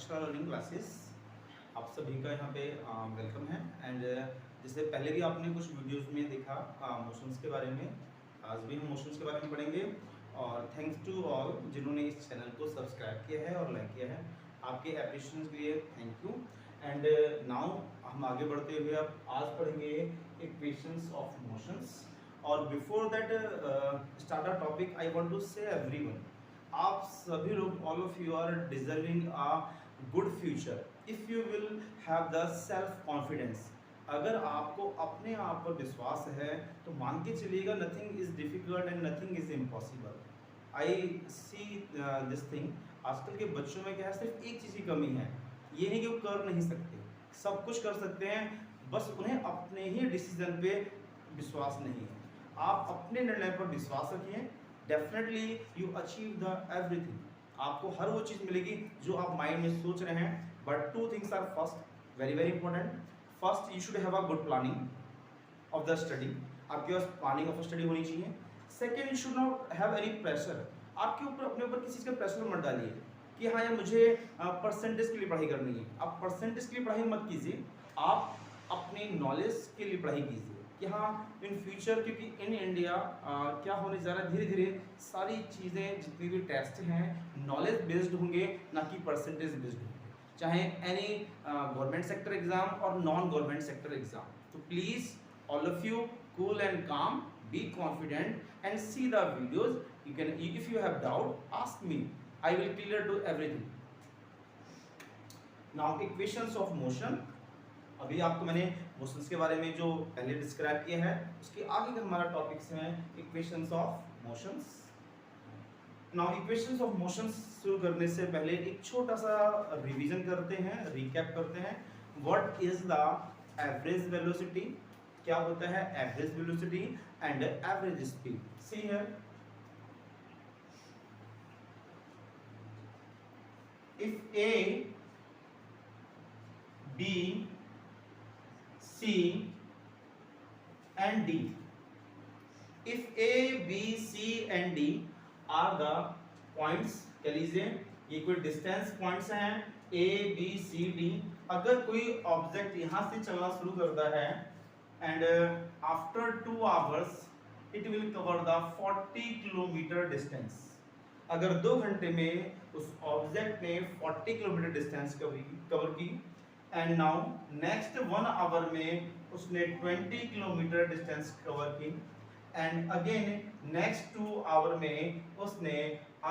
Akshara learning classes. आप सभी का यहाँ पे वेलकम है। एंड जैसे पहले भी आपने कुछ वीडियोस में देखा मोशंस के बारे में, आज भी हम मोशंस के बारे में पढ़ेंगे। और थैंक्स टू ऑल जिन्होंने इस चैनल को सब्सक्राइब किया है और लाइक किया है, आपके अप्रिशिएशन के लिए थैंक यू। एंड नाउ हम आगे बढ़ते हुए अब आज पढ़ेंगे इक्वेशंस ऑफ मोशंस। और before that start a topic, I want to say everyone, आप सभी लोग, all of you are deserving a good future if you will have the self confidence. अगर आपको अपने आप पर विश्वास है तो मान के चलिएगा nothing is difficult and nothing is impossible. I see this thing. आजकल के बच्चों में क्या है, सिर्फ एक चीज़ की कमी है, ये नहीं कि वो कर नहीं सकते, सब कुछ कर सकते हैं, बस उन्हें अपने ही डिसीजन पे विश्वास नहीं है। आप अपने निर्णय पर विश्वास रखिए, definitely you achieve the everything. आपको हर वो चीज़ मिलेगी जो आप माइंड में सोच रहे हैं। But two things are first, very very important. First, you should have a good planning of the study. आपके पास प्लानिंग ऑफ स्टडी होनी चाहिए। Second, you should not have any pressure. आपके ऊपर, अपने ऊपर किसी चीज़ का प्रेशर मत डालिए कि हाँ यार मुझे परसेंटेज के लिए पढ़ाई करनी है। आप परसेंटेज के लिए पढ़ाई मत कीजिए, आप अपनी नॉलेज के लिए पढ़ाई कीजिए कि हाँ इन फ्यूचर, क्योंकि इन इंडिया क्या होने जा रहा है, धीरे धीरे सारी चीज़ें जितनी भी टेस्ट हैं नॉलेज बेस्ड होंगे, ना कि परसेंटेज बेस्ड होंगे, चाहे एनी गवर्नमेंट सेक्टर एग्जाम और नॉन गवर्नमेंट सेक्टर एग्जाम। तो please all of you cool and काम, be confident and see the videos. You can, if you have doubt, ask me, I will clear to everything. Now equations of motion। अभी आपको मैंने motions के बारे में जो पहले डिस्क्राइब किया है, उसके आगे का हमारा टॉपिक्स है equations of motions. Now equations of motions शुरू करने से पहले एक छोटा सा रिवीजन करते हैं, रिकैप करते हैं। What is the average velocity, क्या होता है average velocity and average speed. See here, if A B C and D, if A B C and D are the points, कह लीजिए ये कोई डिस्टेंस पॉइंट्स हैं ए बी सी डी। अगर कोई ऑब्जेक्ट यहां से चलना शुरू करता है and after 2 hours it will cover the 40 kilometre distance. अगर 2 घंटे में उस ऑब्जेक्ट ने 40 किलोमीटर डिस्टेंस कवर की, एंड नाउ नेक्स्ट 1 आवर में उसने 20 किलोमीटर डिस्टेंस कवर की, एंड अगेन नेक्स्ट 2 आवर में उसने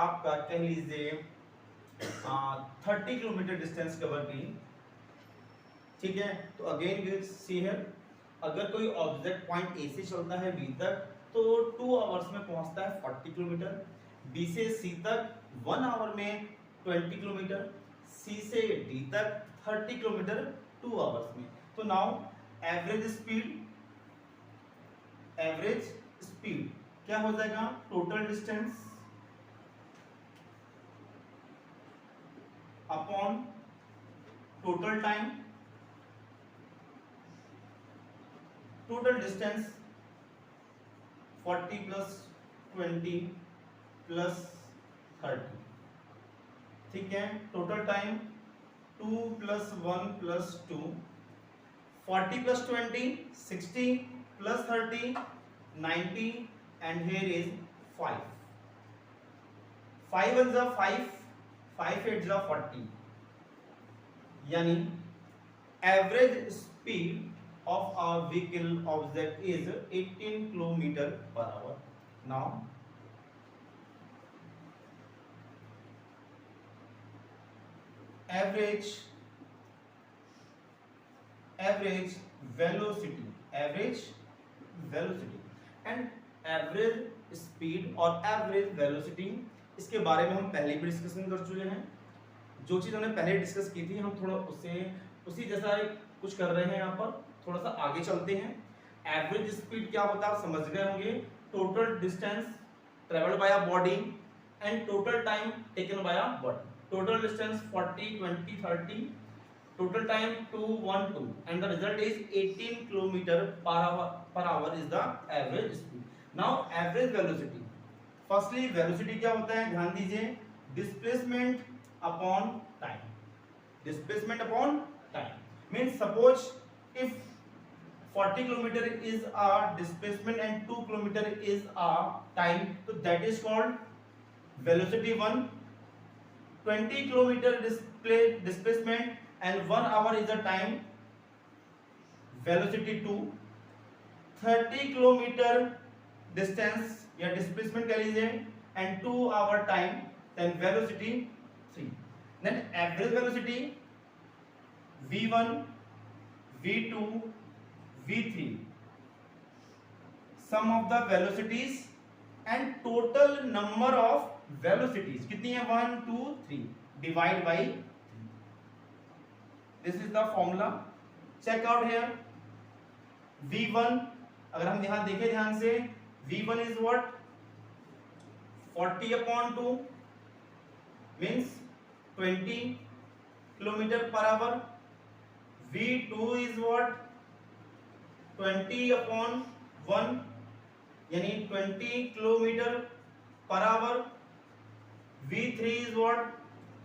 आपका कह लीजिए 30 किलोमीटर डिस्टेंस कवर की। ठीक है, तो अगेन विल सी हियर, अगर कोई ऑब्जेक्ट पॉइंट ए से चलता है बी तक तो 2 आवर्स में पहुंचता है 40 किलोमीटर, बी से सी तक 1 आवर में 20 किलोमीटर, सी से डी तक 30 किलोमीटर 2 आवर्स में। तो नाउ एवरेज स्पीड क्या हो जाएगा, total distance upon total time. Total distance 40 plus 20 plus 30, ठीक है। Total time 2 plus 1 plus 2, 40 plus 20 60 plus 30 90, and here is 5 5 1 जा 5 5 8 जा 40, यानी average speed of a vehicle object is 18 kilometer per hour. Now average velocity and average speed और average velocity, इसके बारे में हम पहले भी डिस्कशन कर चुके हैं। जो चीज हमने पहले डिस्कस की थी, हम थोड़ा उसी जैसा कुछ कर रहे हैं। यहाँ पर थोड़ा सा आगे चलते हैं। एवरेज स्पीड क्या होता है आप समझ गए होंगे, total distance travelled by a body and total time taken by a body. Total distance 40 20 30, total time 2 1 2, and the result is 18 kilometre per hour is the average speed. Now average velocity, firstly velocity क्या होता है ध्यान दीजिए, displacement upon time. displacement upon time. Means suppose if 40 kilometer is a displacement and 2 kilometer is a time, so that is called velocity 1. 20 kilometer displacement and 1 hour is a time, velocity 2. 30 kilometer distance या displacement कह लीजिए and 2 hour time, then velocity 3. Then average velocity v1, v2, v3, sum of the velocities and total number of velocities कितनी है 1 2 3 divide by 3. This is the formula. Check out here. v1 अगर हम यहां देखें ध्यान से, v1 is what 40 upon 2 means 20 kilometer per hour. v2 is what 20 upon 1 यानी 20 kilometre per hour. v3 is what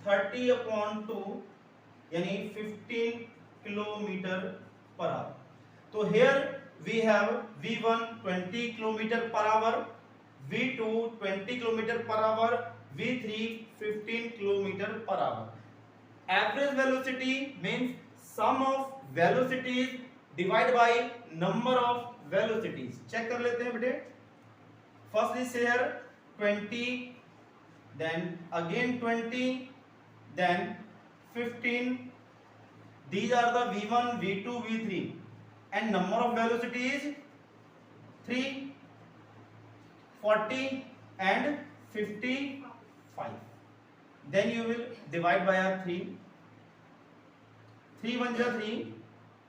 30 upon 2 यानी 15 किलोमीटर पर आवर. तो here we have v1 20 kilometre per hour, v2 20 kilometre per hour, v3 15 kilometre per hour. Average velocity means sum of velocities divided by number of velocities. Check कर लेते हैं बेटे. First is here 20, then again 20, then 15. These are the v1, v2, v3 and number of velocities 3, 40 and 55. Then you will divide by 3. 3 1 is 3,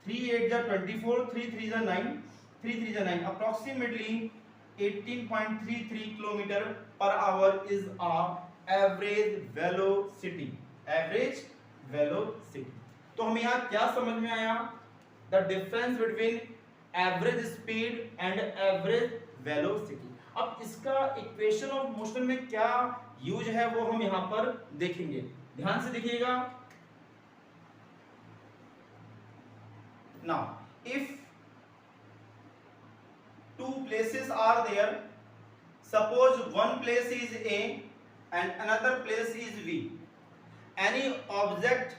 3 8 is 24, 3 3 is 9, 3 3 is 9. Approximately 18.33 kilometer per hour is our average velocity. Average velocity. तो हमें यहाँ क्या समझ में आया? The difference between average speed and average velocity. अब इसका equation of motion में क्या यूज है वो हम यहाँ पर देखेंगे. ध्यान से देखिएगा. Now, if two places are there, suppose one place is A and another place is V. Any object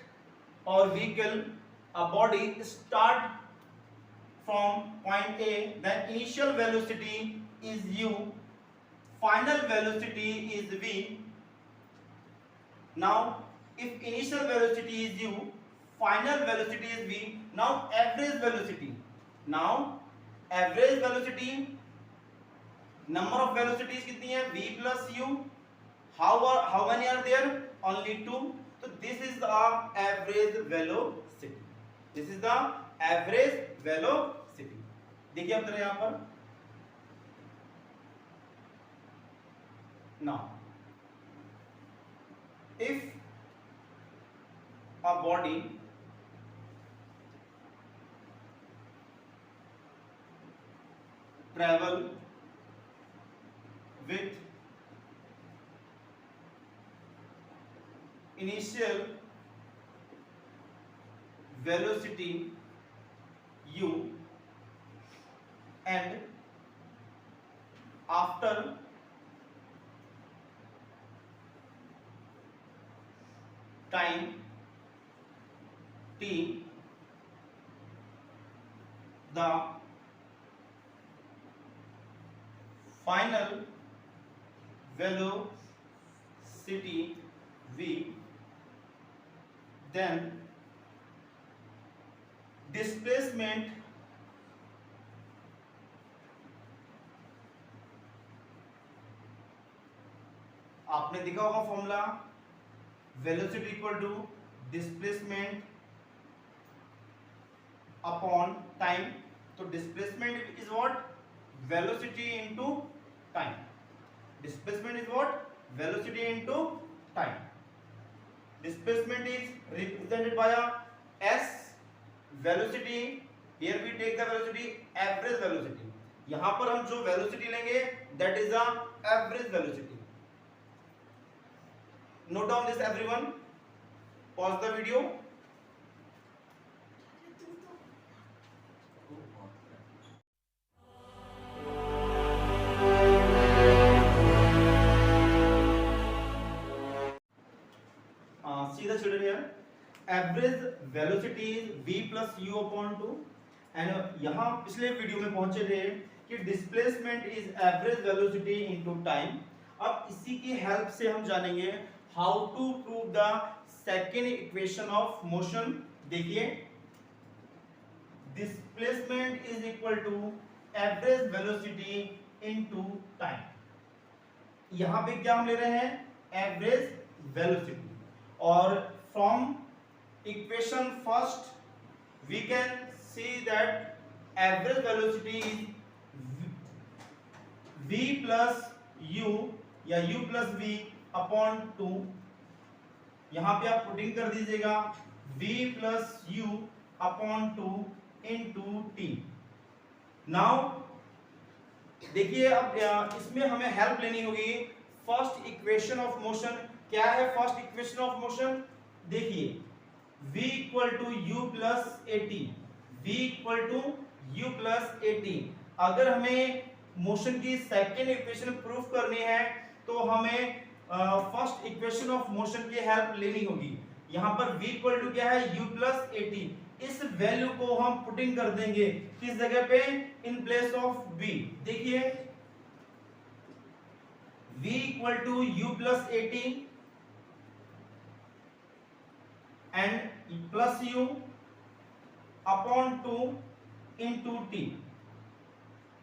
or vehicle, a body start from point A, then initial velocity is u, final velocity is v. Now if initial velocity is u, final velocity is v, now average velocity, number of velocities कितनी है v plus u. How many are there? Only 2. So this is the average velocity. This is the average velocity. देखिए अब जरा यहाँ पर. Now if a body travel with initial velocity u and after time t, the final velocity v, then displacement आपने देखा होगा formula, velocity equal to displacement upon time. तो displacement is what? Velocity into time. Displacement is what? Velocity into time. Displacement is represented by a s. Velocity, here we take the velocity average velocity. यहाँ पर हम जो velocity लेंगे that is the average velocity. Note down this everyone. Pause the video. Average velocity is v plus u upon 2 and यहाँ पिछले वीडियो में पहुंचे थे कि displacement is average velocity into time. अब इसी की हेल्प से हम जानेंगे how to prove the second equation of motion. देखिए, displacement is equal to average velocity into time. यहां पे क्या हम ले रहे हैं एवरेज वेलोसिटी, और from equation first we can see that average velocity is v plus u या u प्लस v अपॉन 2। यहां पे आप पुटिंग कर दीजिएगा v plus u upon 2 into t. Now देखिए, अब इसमें हमें हेल्प लेनी होगी फर्स्ट इक्वेशन ऑफ मोशन। क्या है फर्स्ट इक्वेशन ऑफ मोशन? देखिए, v equal to u plus a t, v equal to u plus a t. अगर हमें मोशन की सेकेंड इक्वेशन प्रूफ करनी है तो हमें फर्स्ट इक्वेशन ऑफ मोशन की हेल्प लेनी होगी। यहां पर v इक्वल टू क्या है, u प्लस ए टी। इस वैल्यू को हम पुटिंग कर देंगे किस जगह पे, इन प्लेस ऑफ v। देखिए, v equal to u plus a t and plus u upon 2 into t.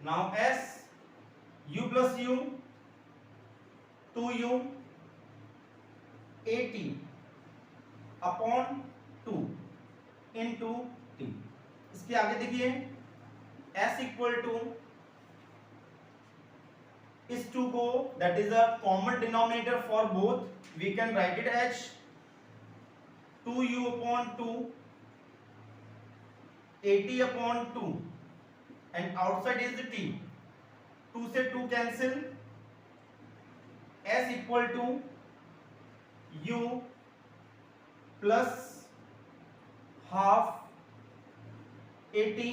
Now s u plus u 2u at upon 2 into t. इसके आगे देखिए, s इक्वल टू इस 2 को, that is a common denominator for both, we can write it as 2u upon 2 at upon 2 and outside is t। 2 से 2 cancel, s equal to u plus half 80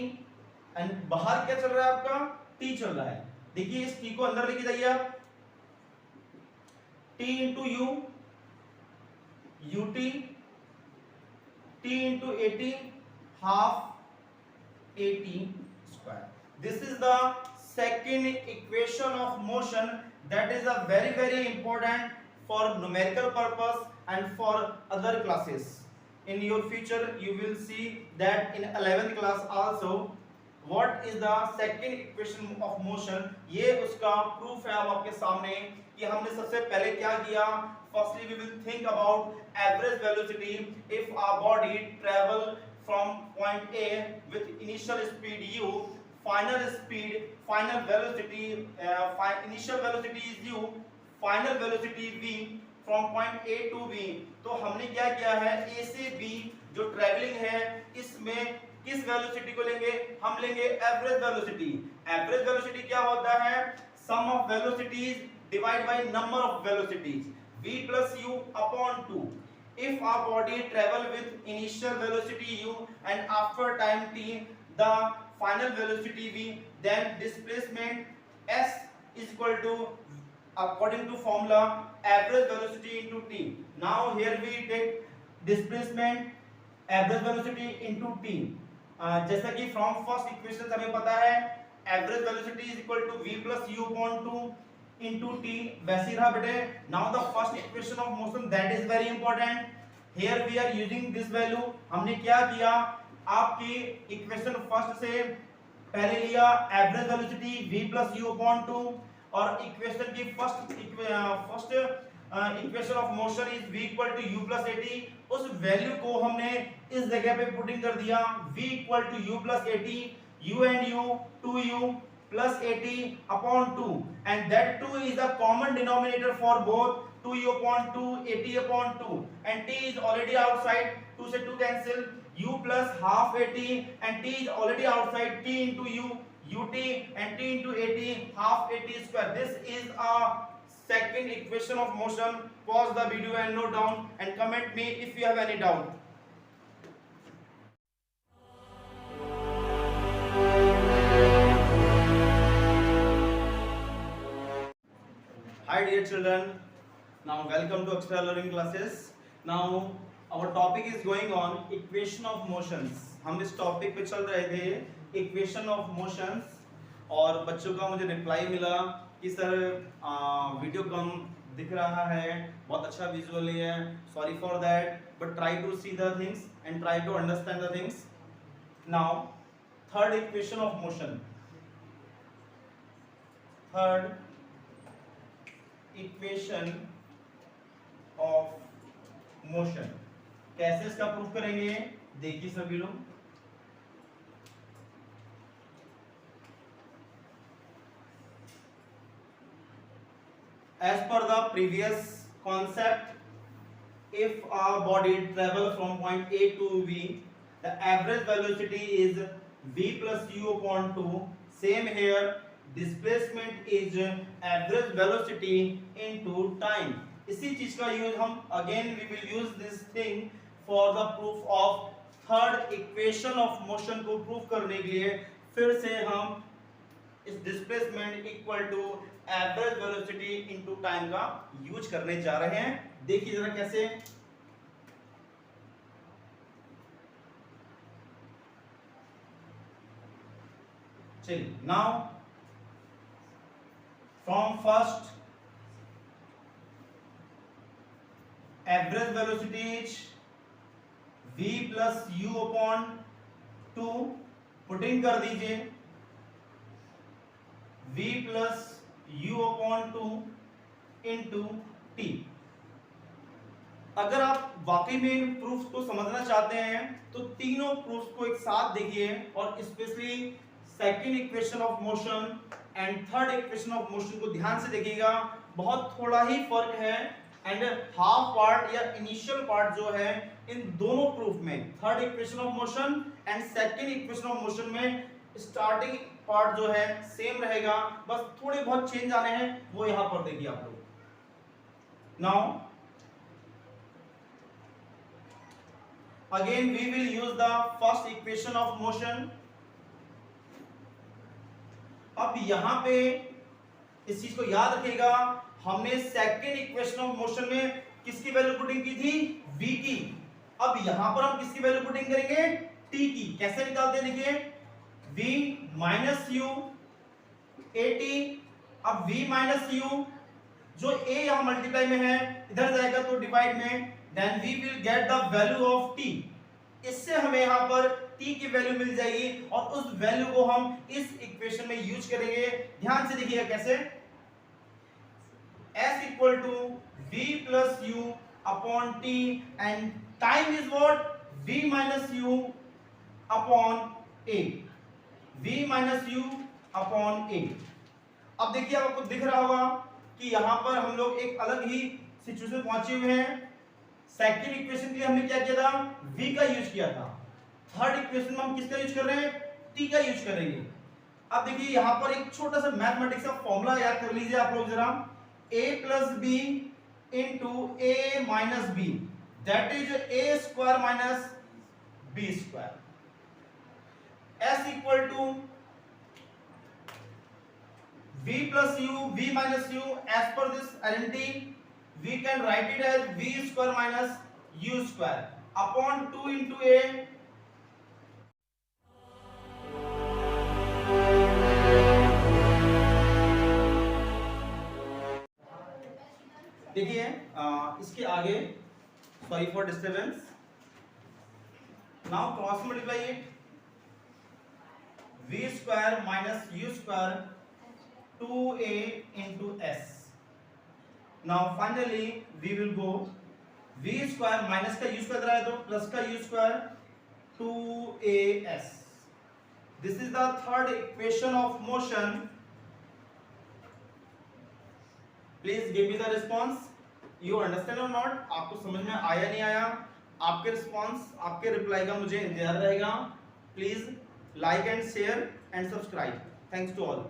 and बाहर क्या चल रहा है आपका, t चल रहा है। देखिए, इस t को अंदर लेके जाइए आप, t into you, ut, t into 80 half 80 square. This is the second equation of motion that is a very important for numerical purpose and for other classes. In your future you will see that in 11th class also what is the second equation of motion। ये उसका proof है अब आपके सामने कि हमने सबसे पहले क्या किया। Firstly we will think about average velocity if a body travel from point A with initial speed u, final velocity initial velocity is u, final velocity v from point A to B। तो हमने क्या किया है, A से B जो travelling है इसमें किस वेलोसिटी को लेंगे, हम लेंगे एवरेज वेलोसिटी। एवरेज वेलोसिटी क्या होता है, sum of velocities divide by number of velocities, v plus u upon 2। if a body travel with initial velocity u and after time t the final velocity v, then displacement s is equal to, according to formula, average velocity into t। now here we take displacement average velocity into t। जैसा कि from first equation हमें पता है average velocity is equal to v plus u upon 2 into t, वैसे ही रहा बेटे। now the first equation of motion, that is very important, here we are using this value। हमने क्या किया, आपकी इक्वेशन फर्स्ट से पहले लिया average velocity v plus u upon 2 और इक्वेशन की first equation of motion is v equal to u plus at। उस वैल्यू को हमने इस जगह पे पुटिंग कर दिया, v equal to u plus at, u and u 2u plus 80 upon 2 and that 2 is the common denominator for both, 2u upon 2 80 upon 2 and t is already outside, 2 से 2 cancel, u plus half 80 and t is already outside, t into u ut and t into 80 half 80 square। this is a second equation of motion। pause the video and note down and comment me if you have any doubt। Hi dear children, now welcome to Extra Learning Classes। now our topic is going on equation of motions. हम इस topic पे चल रहे थे equation of motions, और बच्चों का मुझे रिप्लाई मिला कि सर वीडियो कम दिख रहा है, बहुत अच्छा विजुअली है, sorry for that, but try to see the things and try to understand the things. Now third equation of motion, third equation of motion कैसे इसका प्रूफ करेंगे देखिए सभी लोग. As per the previous concept, if a body travel from point A to B, the average velocity is v plus u upon 2. Same here, displacement is average velocity into time. इसी चीज का use हम again we will use this thing for the proof of third equation of motion को proof करने के लिए फिर से हम इस displacement equal to average velocity into time का यूज करने जा रहे हैं. देखिए जरा कैसे. चलिए now from first average velocity is v plus u upon 2. Putting कर दीजिए v plus u upon 2 into t. अगर आप वाकई में इन प्रूफ्स को समझना चाहते हैं तो तीनों प्रूफ्स को एक साथ देखिए, और specially second equation of motion and third equation of motion को ध्यान से देखिएगा. बहुत थोड़ा ही फर्क है, एंड हाफ पार्ट या इनिशियल पार्ट जो है इन दोनों प्रूफ में, third equation of motion and second equation of motion में स्टार्टिंग पार्ट जो है सेम रहेगा, बस थोड़े बहुत चेंज आने हैं, वो यहां पर देखिए आप लोग. Now again we will use the first equation of motion. अब यहां पे इस चीज को याद रखिएगा, हमने सेकंड इक्वेशन ऑफ मोशन में किसकी वैल्यू पुटिंग की थी, v की. अब यहां पर हम किसकी वैल्यू पुटिंग करेंगे, t की. कैसे निकालते हैं देखिए, v माइनस यू at. अब v माइनस यू जो a यहां मल्टीप्लाई में है इधर जाएगा तो डिवाइड में, then we will get the value of t. इससे हमें यहां पर t की वैल्यू मिल जाएगी, और उस वैल्यू को हम इस इक्वेशन में यूज करेंगे. ध्यान से देखिएगा कैसे. s equal to v plus u upon t and time is what, v minus u upon a. v minus u upon a. अब देखिए आपको दिख रहा होगा कि यहां पर हम लोग एक अलग ही सिचुएशन पहुंचे हुए हैं. सेकंड इक्वेशन के लिए हमने क्या किया था, v का यूज किया था. थर्ड इक्वेशन में हम किसका यूज कर रहे हैं, t का यूज करेंगे. अब देखिए यहां पर एक छोटा सा मैथमेटिक्स का फॉर्मूला याद कर लीजिए आप लोग जरा. a plus b into a minus b, that is a square minus b square. s equal to v plus u, v minus u. As per this identity, we can write it as v square minus u square upon 2 into a. देखिए इसके आगे, sorry for disturbance. Now cross multiply it, v square minus u square 2a into s. Now finally we will go v square minus का u square इधर आए तो plus का u square 2as. This is the third equation of motion. Please give me the response. You understand or not? आपको समझ में आया नहीं आया? आपके रिस्पॉन्स, आपके रिप्लाई का मुझे इंतजार रहेगा. Please like and share and subscribe. Thanks to all.